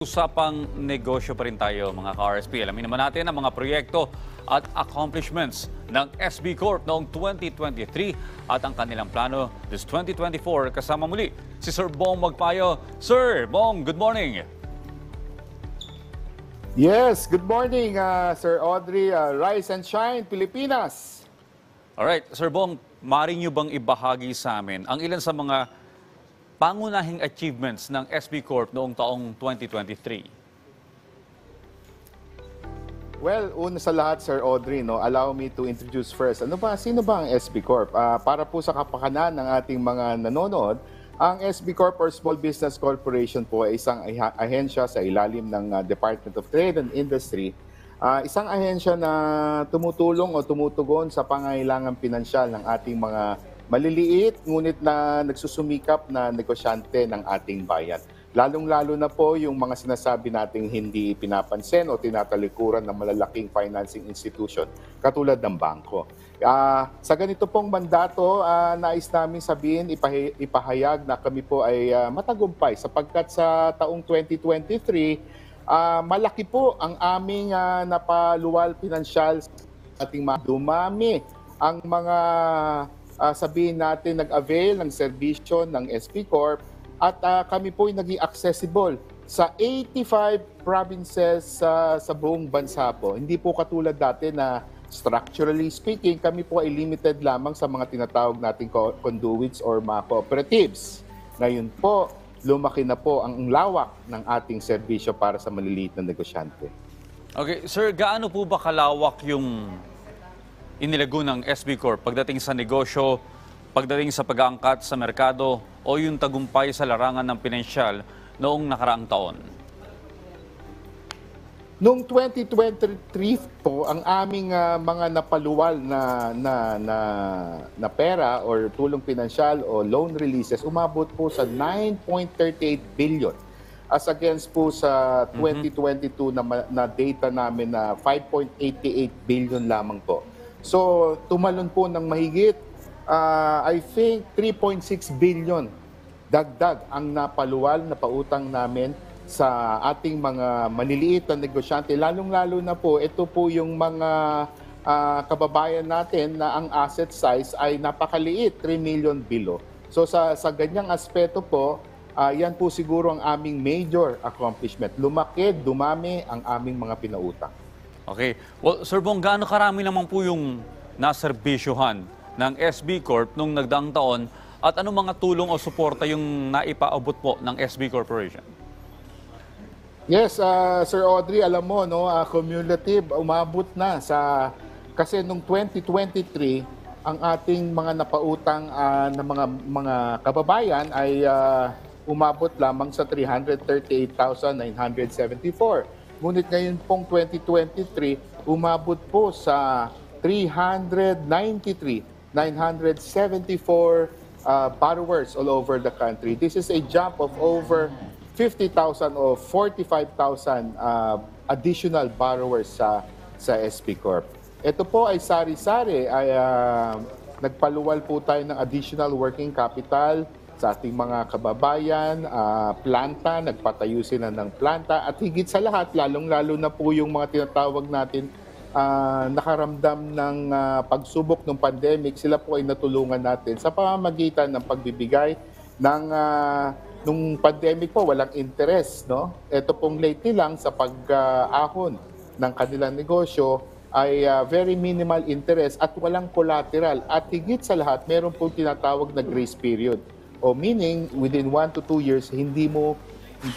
Usapang negosyo pa rin tayo mga ka-RSP. Alamin naman natin ang mga proyekto at accomplishments ng SB Corp noong 2023 at ang kanilang plano this 2024. Kasama muli si Sir Bong Magpayo. Sir Bong, good morning. Yes, good morning, Sir Audrey. Rise and shine, Pilipinas. Alright, Sir Bong, maaari niyo bang ibahagi sa amin ang ilan sa mga pangunahing achievements ng SB Corp noong taong 2023? Well, una sa lahat, Sir Audrey, allow me to introduce first. Sino ba ang SB Corp? Para po sa kapakanan ng ating mga nanonood, ang SB Corp or Small Business Corporation po ay isang ahensya sa ilalim ng Department of Trade and Industry. Isang ahensya na tumutulong o tumutugon sa pangangailangan pinansyal ng ating mga maliliit ngunit na nagsusumikap na negosyante ng ating bayan. Lalong-lalo na po yung mga sinasabi nating hindi pinapansin o tinatalikuran ng malalaking financing institution katulad ng bangko. Sa ganito pong mandato, nais namin sabihin, ipahayag na kami po ay matagumpay sapagkat sa taong 2023, malaki po ang aming napaluwal pinansyal sa ating mga dumami ang mga sabihin natin nag-avail ng serbisyo ng SB Corp at kami po ay naging accessible sa 85 provinces sa buong bansa po. Hindi po katulad dati na structurally speaking, kami po ay limited lamang sa mga tinatawag nating conduits or mga cooperatives. Ngayon po, lumaki na po ang lawak ng ating serbisyo para sa maliliit na negosyante. Okay, sir, gaano po ba kalawak yung inilago ng SB Corp pagdating sa negosyo, pagdating sa pag-aangkat sa merkado o yung tagumpay sa larangan ng pinansyal noong nakaraang taon? Noong 2023 po, ang aming mga napaluwal na pera or tulong pinansyal o loan releases umabot po sa 9.38 billion as against po sa 2022 na data namin na 5.88 billion lamang po. So, tumalon po ng mahigit, I think, 3.6 billion dagdag ang napaluwal na pautang namin sa ating mga maliliit na negosyante. Lalong-lalo na po, ito po yung mga kababayan natin na ang asset size ay napakaliit, 3 million below. So, sa ganyang aspeto po, yan po siguro ang aming major accomplishment. Lumaki, dumami ang aming mga pinautang. Okay. Well, Sir Bong, gaano karami naman po yung naserbisyuhan ng SB Corp nung nagdaang taon at ano mga tulong o suporta yung naipaabot po ng SB Corporation? Yes, Sir Audrey, alam mo, cumulative, umabot na sa, kasi nung 2023, ang ating mga napautang na mga kababayan ay umabot lamang sa 338,974. Ngunit ngayon pong 2023, umabot po sa 393,974 borrowers all over the country. This is a jump of over 50,000 or 45,000 additional borrowers sa SB Corp. Ito po ay sari-sari, ay nagpaluwal po tayo ng additional working capital sa ating mga kababayan, planta, nagpatayo sila ng planta at higit sa lahat, lalong-lalo na po yung mga tinatawag natin nakaramdam ng pagsubok ng pandemic, sila po ay natulungan natin sa pamamagitan ng pagbibigay ng nung pandemic po, walang interest. Ito pong lately lang sa pag-ahon ng kanilang negosyo ay very minimal interest at walang collateral. At higit sa lahat, meron pong tinatawag na grace period. O meaning, within 1 to 2 years, hindi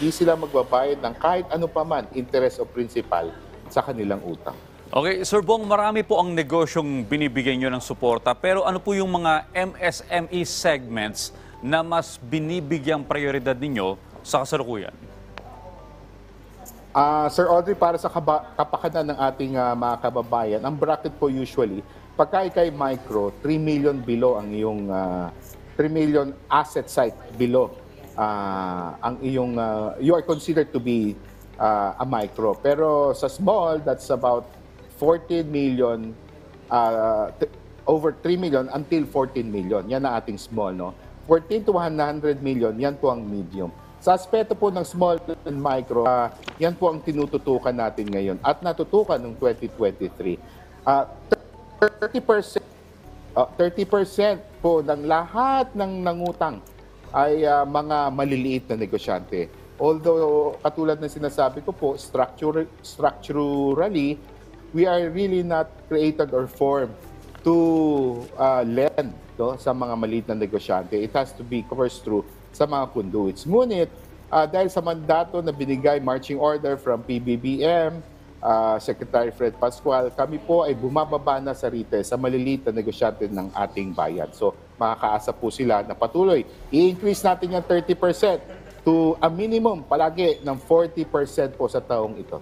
sila magbabayad ng kahit ano pa man, interest o principal sa kanilang utang. Okay, Sir Bong, marami po ang negosyong binibigyan nyo ng suporta, pero ano po yung mga MSME segments na mas binibigyang prioridad ninyo sa kasalukuyan? Sir Audrey, para sa kapakanan ng ating mga kababayan, ang bracket po usually, pagka ikay micro, 3 million below ang iyong 3 million asset side below ang iyong you are considered to be a micro. Pero sa small, that's about 14 million over 3 million until 14 million. Yan ang ating small, no? 14 to 100 million, yan po ang medium. Sa aspeto po ng small and micro, yan po ang tinututukan natin ngayon at natutukan noong 2023. 30% 30% po ng lahat ng nangutang ay mga maliliit na negosyante. Although, katulad ng sinasabi ko po, structurally, we are really not created or formed to lend sa mga maliit na negosyante. It has to be coursed through sa mga conduits. Ngunit, dahil sa mandato na binigay, marching order from PBBM, Secretary Fred Pascual, kami po ay bumababa na sa retail, sa maliliit na negosyante ng ating bayan. So, makakaasa po sila na patuloy. I-increase natin yung 30% to a minimum palagi ng 40% po sa taong ito.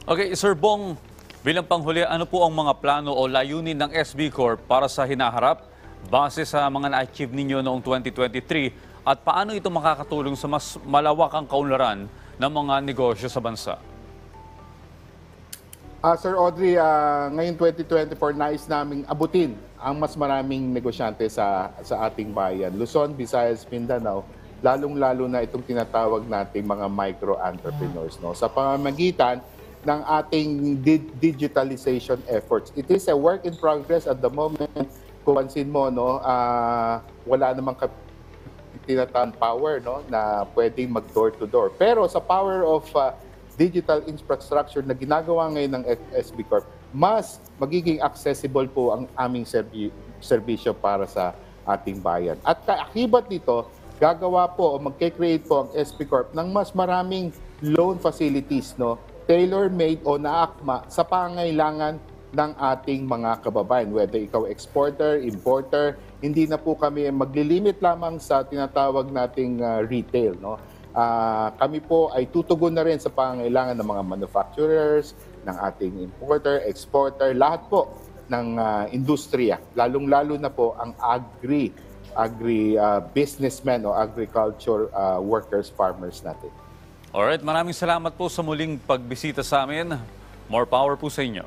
Okay, Sir Bong, bilang panghuli, ano po ang mga plano o layunin ng SB Corp para sa hinaharap base sa mga na-achieve ninyo noong 2023 at paano ito makakatulong sa mas malawakang kaunlaran ng mga negosyo sa bansa? Sir Audrey, ngayong 2024, nais naming abutin ang mas maraming negosyante sa ating bayan. Luzon, Visayas, Mindanao, lalong-lalo na itong tinatawag nating mga micro-entrepreneurs. No? Sa pamamagitan ng ating digitalization efforts. It is a work in progress at the moment. Kung pansin mo, no, wala namang tinatawag power, no, na pwedeng mag-door-to-door. Pero sa power of digital infrastructure na ginagawa ngayon ng SB Corp, mas magiging accessible po ang aming serbisyo para sa ating bayan. At kaakibat nito, gagawa po o magke-create po ang SB Corp ng mas maraming loan facilities, no, tailor-made o naakma sa pangailangan ng ating mga kababayan. Whether ikaw exporter, importer, hindi na po kami maglilimit lamang sa tinatawag nating retail, no. Kami po ay tutugon na rin sa pangailangan ng mga manufacturers, ng ating importer, exporter, lahat po ng industriya, lalong-lalo na po ang agri businessmen o agriculture workers, farmers natin. Alright, maraming salamat po sa muling pagbisita sa amin. More power po sa inyo.